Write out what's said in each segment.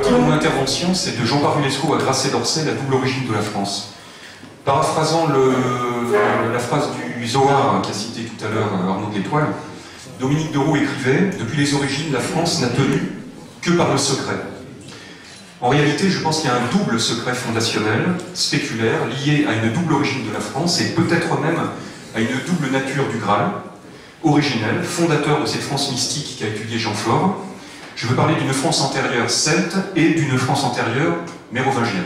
titre de mon intervention, c'est de Jean-Paul Lescaut à Grasset d'Orsay, la double origine de la France. Paraphrasant la phrase du Zohar qu'a cité tout à l'heure Arnaud de l'Étoile, Dominique Deroux écrivait « Depuis les origines, la France n'a tenu que par le secret ». En réalité, je pense qu'il y a un double secret fondationnel, spéculaire, lié à une double origine de la France et peut-être même à une double nature du Graal, originel, fondateur de cette France mystique qu'a étudié Jean Faure. Je veux parler d'une France antérieure celte et d'une France antérieure mérovingienne.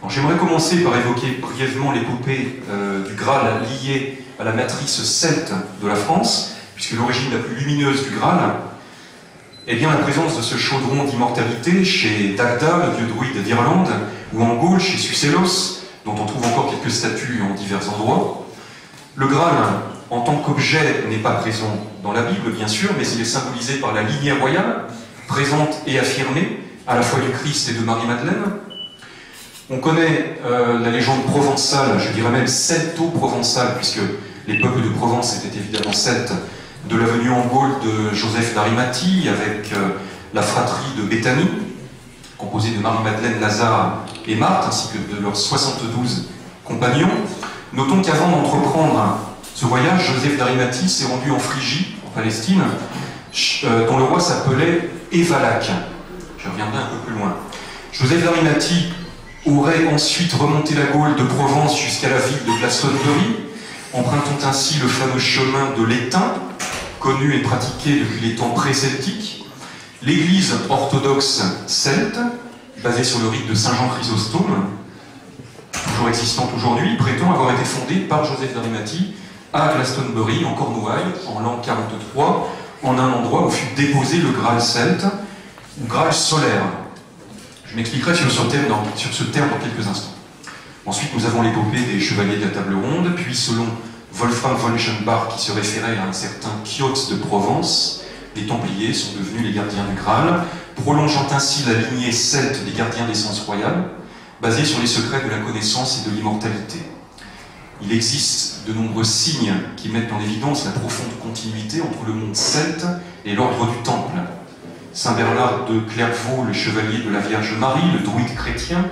J'aimerais commencer par évoquer brièvement l'épopée du Graal liée à la matrice celte de la France, puisque l'origine la plus lumineuse du Graal est bien la présence de ce chaudron d'immortalité chez Dagda, le dieu druide d'Irlande, ou en Gaule chez Sucellos, dont on trouve encore quelques statues en divers endroits. Le Graal, en tant qu'objet, n'est pas présent dans la Bible, bien sûr, mais il est symbolisé par la lignée royale, présente et affirmée, à la fois du Christ et de Marie-Madeleine. On connaît la légende provençale, je dirais même celto-provençale, puisque les peuples de Provence étaient évidemment celtes, de la venue en Gaule de Joseph d'Arimathie, avec la fratrie de Béthanie, composée de Marie-Madeleine, Lazare et Marthe, ainsi que de leurs 72 compagnons. Notons qu'avant d'entreprendre ce voyage, Joseph d'Arimathie s'est rendu en Phrygie, en Palestine, dont le roi s'appelait Évalac. Je reviendrai un peu plus loin. Joseph d'Arimathie aurait ensuite remonté la Gaule de Provence jusqu'à la ville de Glastonbury, empruntant ainsi le fameux chemin de l'Étain, connu et pratiqué depuis les temps pré-celtiques. L'église orthodoxe celte, basée sur le rite de Saint Jean Chrysostome, toujours existante aujourd'hui, prétend avoir été fondée par Joseph d'Arimathie à Glastonbury, en Cornouailles, en l'an 43, en un endroit où fut déposé le Graal celte, ou Graal solaire. Je m'expliquerai sur ce terme dans quelques instants. Ensuite, nous avons l'épopée des chevaliers de la table ronde, puis selon Wolfram von Schönbach, qui se référait à un certain Chiotz de Provence, les Templiers sont devenus les gardiens du Graal, prolongeant ainsi la lignée celte des gardiens d'essence royale, basée sur les secrets de la connaissance et de l'immortalité. Il existe de nombreux signes qui mettent en évidence la profonde continuité entre le monde celte et l'ordre du Temple. Saint Bernard de Clairvaux, le chevalier de la Vierge Marie, le druide chrétien,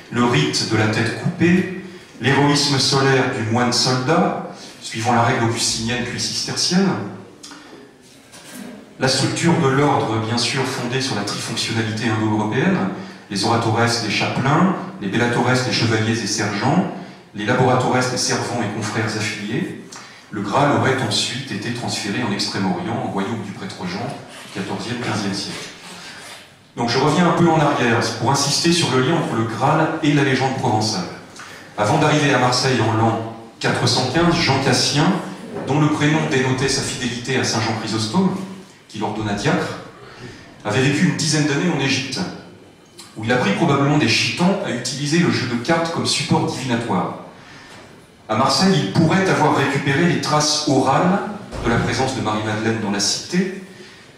le rite de la tête coupée, l'héroïsme solaire du moine soldat, suivant la règle augustinienne puis cistercienne, la structure de l'ordre, bien sûr, fondée sur la trifonctionnalité indo-européenne, les oratores, les chapelains, les bellatores, les chevaliers et sergents, les laboratores, les servants et confrères affiliés. Le Graal aurait ensuite été transféré en Extrême-Orient, au royaume du prêtre Jean, 14e, 15e siècle. Donc je reviens un peu en arrière pour insister sur le lien entre le Graal et la légende provençale. Avant d'arriver à Marseille en l'an 415, Jean Cassien, dont le prénom dénotait sa fidélité à Saint Jean Chrysostome, qui l'ordonna diacre, avait vécu une dizaine d'années en Égypte, où il apprit probablement des chitans à utiliser le jeu de cartes comme support divinatoire. À Marseille, il pourrait avoir récupéré les traces orales de la présence de Marie-Madeleine dans la cité,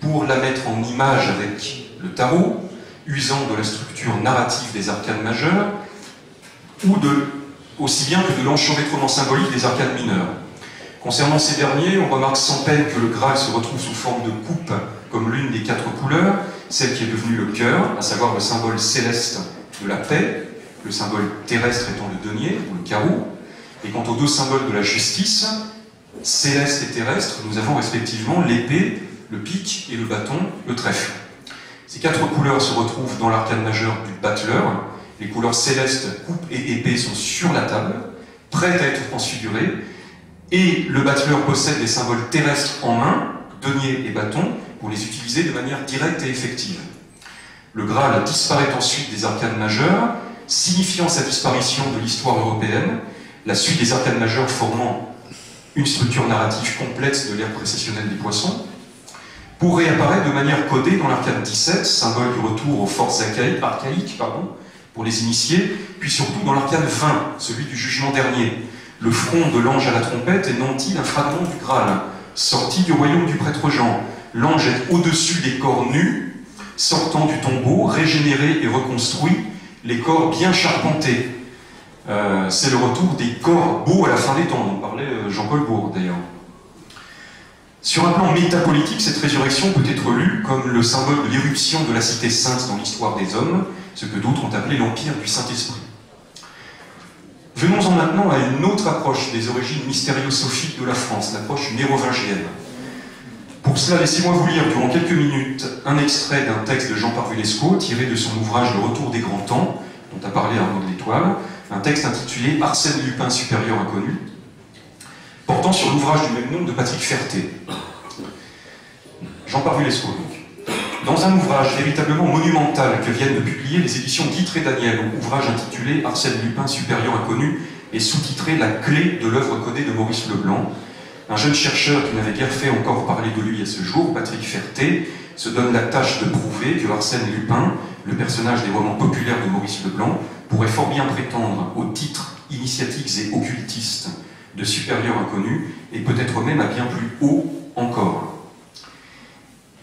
pour la mettre en image avec le tarot, usant de la structure narrative des arcanes majeures, ou aussi bien que de l'enchevêtrement symbolique des arcanes mineures. Concernant ces derniers, on remarque sans peine que le Graal se retrouve sous forme de coupe, comme l'une des 4 couleurs, celle qui est devenue le cœur, à savoir le symbole céleste de la paix, le symbole terrestre étant le denier, ou le carreau. Et quant aux 2 symboles de la justice, céleste et terrestre, nous avons respectivement l'épée, le pic et le bâton, le trèfle. Ces 4 couleurs se retrouvent dans l'arcane majeur du battleur. Les couleurs célestes, coupe et épée sont sur la table, prêtes à être transfigurées, et le battleur possède des symboles terrestres en main, denier et bâton, pour les utiliser de manière directe et effective. Le Graal disparaît ensuite des arcanes majeures, signifiant sa disparition de l'histoire européenne, la suite des arcanes majeures formant une structure narrative complète de l'ère précessionnelle des poissons, pour réapparaître de manière codée dans l'arcane 17, symbole du retour aux forces archaïques, pour les initiés, puis surtout dans l'arcane 20, celui du jugement dernier. Le front de l'ange à la trompette est nanti d'un fragment du Graal, sorti du royaume du prêtre Jean. L'ange est au-dessus des corps nus, sortant du tombeau, régénéré et reconstruit, les corps bien charpentés. C'est le retour des corps beaux à la fin des temps, dont parlait Jean-Paul Bourg d'ailleurs. Sur un plan métapolitique, cette résurrection peut être lue comme le symbole de l'éruption de la cité sainte dans l'histoire des hommes, ce que d'autres ont appelé l'empire du Saint-Esprit. Venons-en maintenant à une autre approche des origines mystériosophiques de la France, l'approche mérovingienne. Pour cela, laissez-moi vous lire durant quelques minutes un extrait d'un texte de Jean Parvulesco tiré de son ouvrage « Le retour des grands temps », dont a parlé Arnaud de l'Étoile, un texte intitulé « Arsène Lupin, supérieur inconnu », portant sur l'ouvrage du même nom de Patrick Ferté. Jean Parvulesco, donc. Dans un ouvrage véritablement monumental que viennent de publier les éditions Guittre et Daniel, ouvrage intitulé « Arsène Lupin, supérieur inconnu » et sous-titré « La clé de l'œuvre codée de Maurice Leblanc », un jeune chercheur qui n'avait guère fait encore parler de lui à ce jour, Patrick Ferté, se donne la tâche de prouver que Arsène Lupin, le personnage des romans populaires de Maurice Leblanc, pourrait fort bien prétendre aux titres initiatiques et occultistes de supérieur inconnu, et peut-être même à bien plus haut encore.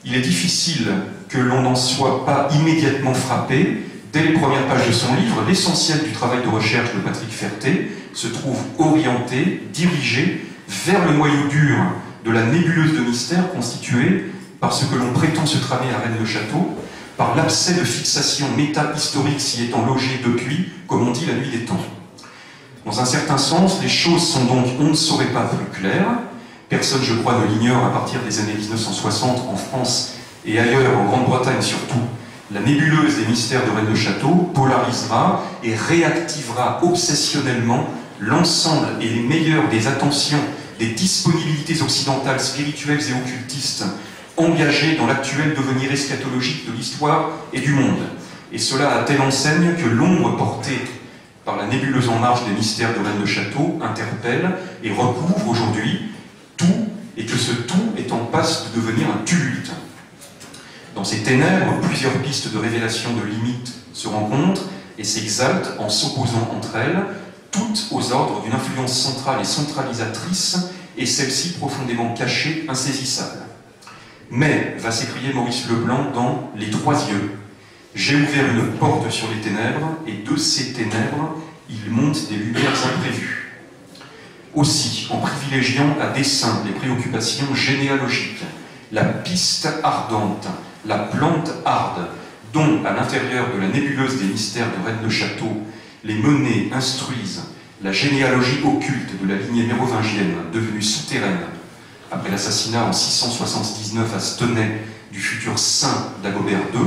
Il est difficile que l'on n'en soit pas immédiatement frappé. Dès les premières pages de son livre, l'essentiel du travail de recherche de Patrick Ferté se trouve orienté, dirigé vers le noyau dur de la nébuleuse de mystère constituée par ce que l'on prétend se tramer à Rennes-le-Château, par l'abcès de fixation méta-historique s'y étant logé depuis, comme on dit, la nuit des temps. Dans un certain sens, les choses sont donc, on ne saurait pas, plus claires. Personne, je crois, ne l'ignore à partir des années 1960 en France et ailleurs, en Grande-Bretagne surtout. La nébuleuse des mystères de Rennes-le-Château polarisera et réactivera obsessionnellement l'ensemble et les meilleures des attentions, des disponibilités occidentales, spirituelles et occultistes engagées dans l'actuel devenir eschatologique de l'histoire et du monde. Et cela a telle enseigne que l'ombre portée par la nébuleuse en marche des mystères de Rennes-le-Château interpelle et recouvre aujourd'hui tout, et que ce tout est en passe de devenir un tumulte. Dans ces ténèbres, plusieurs pistes de révélation de limites se rencontrent et s'exaltent en s'opposant entre elles, toutes aux ordres d'une influence centrale et centralisatrice, et celle-ci profondément cachée, insaisissable. Mais, va s'écrier Maurice Leblanc dans Les Trois Yeux, j'ai ouvert une porte sur les ténèbres, et de ces ténèbres, il monte des lumières imprévues. Aussi, en privilégiant à dessein les préoccupations généalogiques, la piste ardente, la plante harde, dont, à l'intérieur de la nébuleuse des mystères de Rennes-le-Château, les menées instruisent la généalogie occulte de la lignée mérovingienne devenue souterraine après l'assassinat en 679 à Stenay du futur saint d'Agobert II,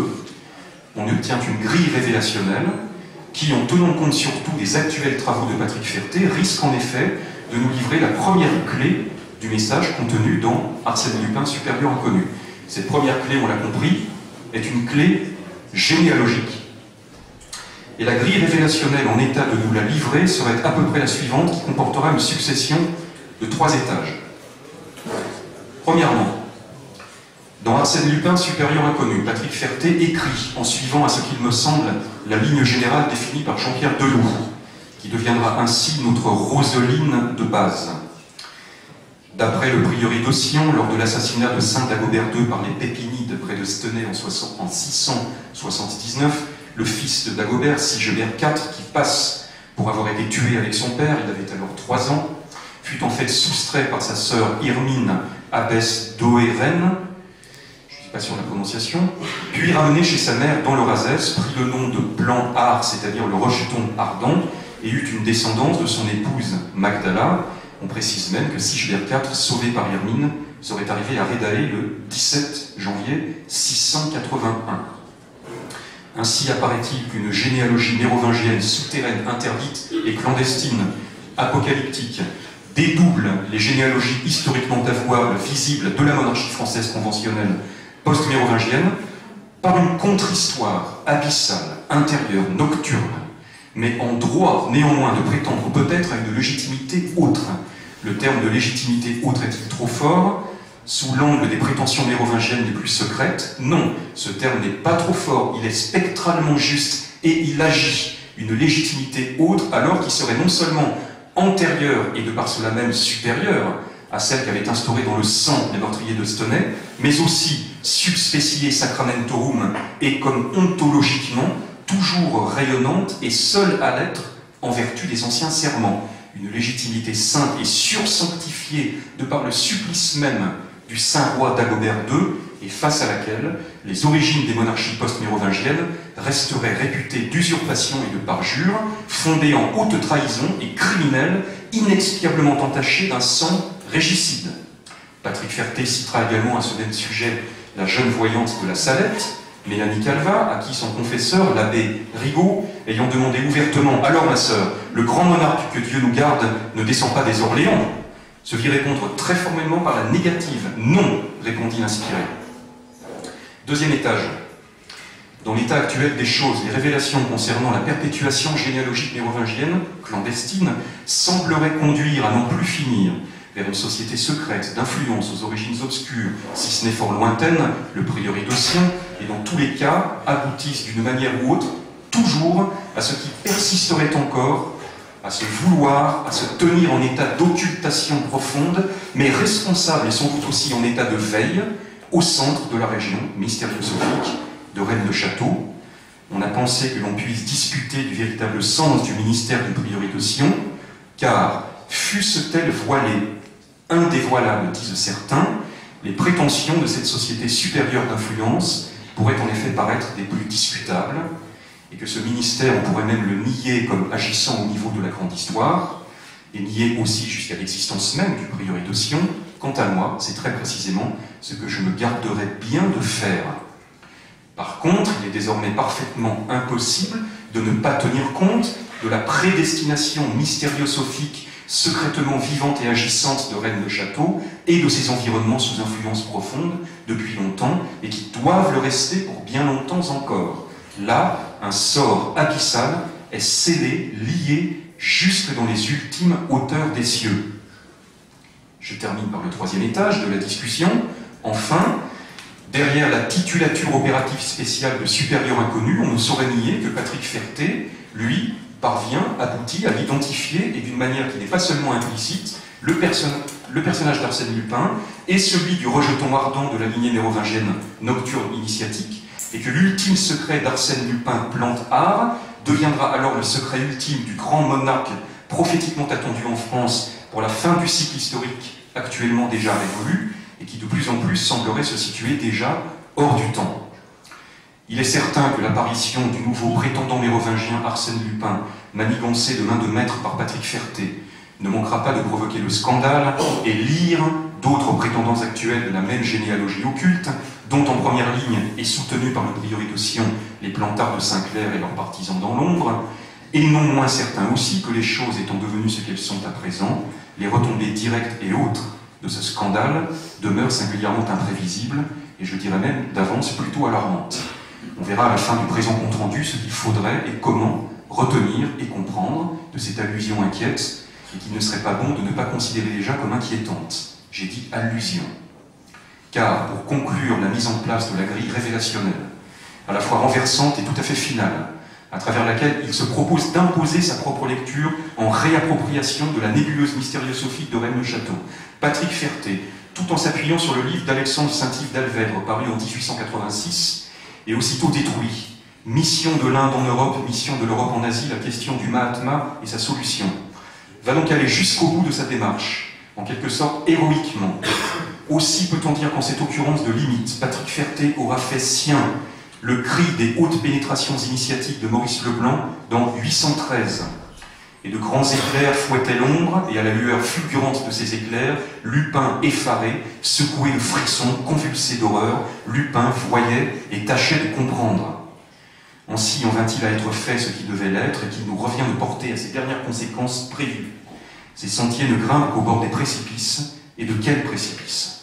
on obtient une grille révélationnelle qui, en tenant compte surtout des actuels travaux de Patrick Ferté, risque en effet de nous livrer la première clé du message contenu dans Arsène Lupin, supérieur inconnu. Cette première clé, on l'a compris, est une clé généalogique. Et la grille révélationnelle en état de nous la livrer serait à peu près la suivante, qui comportera une succession de 3 étages. Premièrement, dans Arsène Lupin, supérieur inconnu, Patrick Ferté écrit, en suivant à ce qu'il me semble la ligne générale définie par Jean-Pierre Deloux, qui deviendra ainsi notre Roseline de base. D'après le prieuré d'Ossian, lors de l'assassinat de saint Dagobert II par les Pépinides près de Stenay en 679, le fils de Dagobert, Sigebert IV, qui passe pour avoir été tué avec son père, il avait alors 3 ans, fut en fait soustrait par sa sœur Irmine, abbesse d'Oéren, je ne suis pas sûr de la prononciation, puis ramené chez sa mère dans le Razès, prit le nom de Plan Ard, c'est-à-dire le rejeton ardent, et eut une descendance de son épouse Magdala. On précise même que Sigebert IV, sauvé par Irmine, serait arrivé à Rédaé le 17 janvier 681. Ainsi apparaît-il qu'une généalogie mérovingienne souterraine, interdite et clandestine, apocalyptique, dédouble les généalogies historiquement avouables, visibles de la monarchie française conventionnelle post-mérovingienne par une contre-histoire abyssale, intérieure, nocturne, mais en droit néanmoins de prétendre peut-être à une légitimité autre. Le terme de légitimité autre est-il trop fort? Sous l'angle des prétentions mérovingiennes les plus secrètes? Non, ce terme n'est pas trop fort, il est spectralement juste et il agit une légitimité autre alors qui serait non seulement antérieure et de par cela même supérieure à celle qu'avait instaurée dans le sang les meurtriers de Stenay, mais aussi subspecie sacramentorum et comme ontologiquement toujours rayonnante et seule à l'être en vertu des anciens serments. Une légitimité sainte et sursanctifiée de par le supplice même du saint roi Dagobert II et face à laquelle les origines des monarchies post-mérovingiennes resteraient réputées d'usurpation et de parjure, fondées en haute trahison et criminelles, inexpiablement entachées d'un sang régicide. Patrick Ferté citera également à ce même sujet la jeune voyante de la Salette, Mélanie Calvat, à qui son confesseur, l'abbé Rigaud, ayant demandé ouvertement « Alors, ma sœur, le grand monarque que Dieu nous garde ne descend pas des Orléans ?» se vit répondre très formellement par la négative. « Non », répondit l'inspiré. Deuxième étage. Dans l'état actuel des choses, les révélations concernant la perpétuation généalogique mérovingienne, clandestine, sembleraient conduire à n'en plus finir vers une société secrète, d'influence aux origines obscures, si ce n'est fort lointaine, le prieuré d'Ossien, et dans tous les cas, aboutissent d'une manière ou autre, toujours à ce qui persisterait encore, à se vouloir, à se tenir en état d'occultation profonde, mais responsable et sans doute aussi en état de veille, au centre de la région mystériosophique de Rennes-le-Château. On a pensé que l'on puisse discuter du véritable sens du ministère du prieuré de Sion, car fussent-elles voilées, indévoilables, disent certains, les prétentions de cette société supérieure d'influence pourraient en effet paraître des plus discutables, et que ce ministère, on pourrait même le nier comme agissant au niveau de la grande histoire, et nier aussi jusqu'à l'existence même du prieuré de Sion. Quant à moi, c'est très précisément ce que je me garderais bien de faire. Par contre, il est désormais parfaitement impossible de ne pas tenir compte de la prédestination mystériosophique secrètement vivante et agissante de Rennes-le-Château et de ses environnements sous influence profonde depuis longtemps et qui doivent le rester pour bien longtemps encore. Là, un sort abyssal est scellé, lié jusque dans les ultimes hauteurs des cieux. Je termine par le troisième étage de la discussion. Enfin, derrière la titulature opérative spéciale de supérieur inconnu, on ne saurait nier que Patrick Ferté, lui, aboutit à l'identifier, et d'une manière qui n'est pas seulement implicite, le personnage d'Arsène Lupin et celui du rejeton ardent de la lignée mérovingienne nocturne initiatique, et que l'ultime secret d'Arsène Lupin plante-art deviendra alors le secret ultime du grand monarque prophétiquement attendu en France pour la fin du cycle historique actuellement déjà révolu, et qui de plus en plus semblerait se situer déjà hors du temps. Il est certain que l'apparition du nouveau prétendant mérovingien Arsène Lupin, manigancé de main de maître par Patrick Ferté, ne manquera pas de provoquer le scandale et lire d'autres prétendants actuels de la même généalogie occulte, dont en première ligne est soutenu par le prieuré de Sion les Plantards de Saint-Clair et leurs partisans dans l'ombre, et non moins certain aussi que les choses étant devenues ce qu'elles sont à présent, les retombées directes et autres de ce scandale demeurent singulièrement imprévisibles, et je dirais même d'avance plutôt alarmantes. On verra à la fin du présent compte-rendu ce qu'il faudrait et comment retenir et comprendre de cette allusion inquiète, et qu'il ne serait pas bon de ne pas considérer déjà comme inquiétante. J'ai dit allusion. Car, pour conclure la mise en place de la grille révélationnelle, à la fois renversante et tout à fait finale, à travers laquelle il se propose d'imposer sa propre lecture en réappropriation de la nébuleuse mystériosophique de Rennes-le-Château, Patrick Ferté, tout en s'appuyant sur le livre d'Alexandre Saint-Yves d'Alvèdre, paru en 1886, et aussitôt détruit. Mission de l'Inde en Europe, mission de l'Europe en Asie, la question du Mahatma et sa solution. Va donc aller jusqu'au bout de sa démarche, en quelque sorte héroïquement. Aussi peut-on dire qu'en cette occurrence de limite, Patrick Ferté aura fait sien le cri des hautes pénétrations initiatiques de Maurice Leblanc dans 813. Et de grands éclairs fouettaient l'ombre, et à la lueur fulgurante de ces éclairs, Lupin effaré, secoué de frissons, convulsé d'horreur, Lupin voyait et tâchait de comprendre. Ainsi en vint-il à être fait ce qui devait l'être, et qu'il nous revient de porter à ses dernières conséquences prévues. Ces sentiers ne grimpent qu'au bord des précipices, et de quels précipices ?